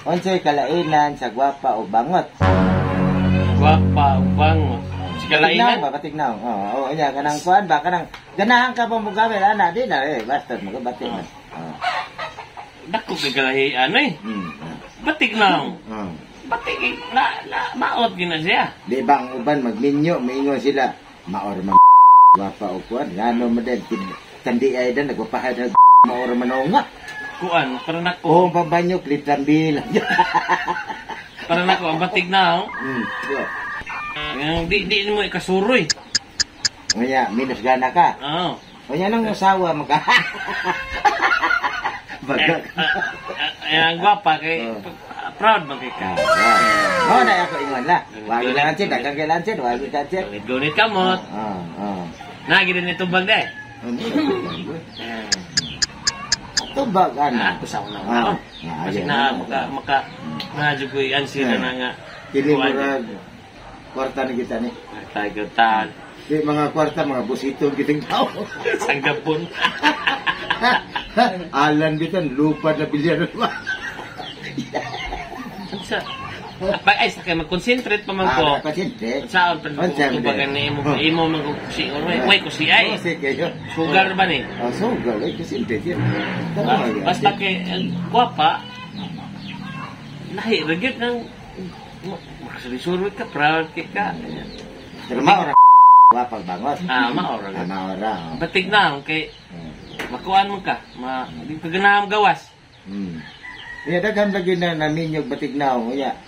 Unsay kalainan sa gwapa o bangot? Gwapa o bangot. Si kalainan? Katignaw. Oo, nya kanang kuan ba kanang ganahan ka pa mo gamit ana di na basta magabati na. Dako kay kalahian eh. Batik na. Batik maot gina siya. Di ba ang uban magminyo, maingon sila. Maor man gwapa o kuan, ngano man din kandi ay dan nagpapahad maor manonga. Kuan, para nako. Pambanyo klitrambil. Para nako ang batik na. Di mo ikasuroy. Ngaya, minus gana ka. Oo. Ngaya nang usawa maka. Bagak. Ang gwapa kay proud man kay ka. Oh, na ako ingon la. Wagi lang ansin, dagang kay lansin, wagi kansin. Gunit kamot. Nagi din itong bag de. Tubag ana. Kusaw na. Kasi na maka najugoy answer na nga. Kini murag kwarta na kita ni. Tagutan. Di mga kwarta mga busito giting tao. Sanggapon. Alan bitan lupa na bilyan ba. Sa ay sa kay mag-concentrate pa man ko. Concentrate. Saan pa tubagan ni imo man ko si way ko si ay. Sugar ba ni? Sugar ay concentrate yan. Basta kay gwapa lahi regit ng makasuri ka proud ka. Pero maora gwapa bangot. Maora. Maora. Batik na kay makuan mo ka, di ka ganaham gawas. Ya daghang lagi na naminyog batignaw unya.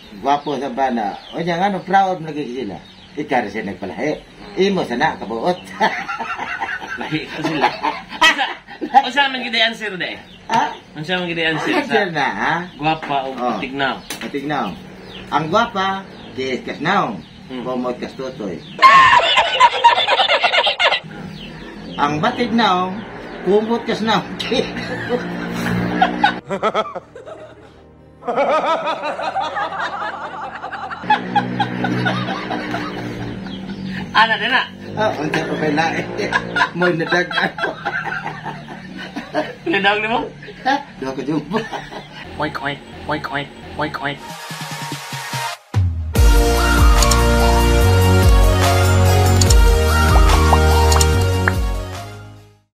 Gwapo sa bana. Unya ngano proud lagi sila. Ikar sa nagpalahi. Imo sana kabuot. Lahi ka sila. Unsa man gid answer de? Unsa man gid answer sa? Answer na ha. Gwapa o batignaw. Batignaw. Ang gwapa kay kasnaw. Komot kastutoy. Ang batignaw kumot kasnaw. Ana din na. Unsa pa may lain. Moy nadagan. Pinadawag ni mo? Dako jumbo. Oink oink, oink oink, oink oink.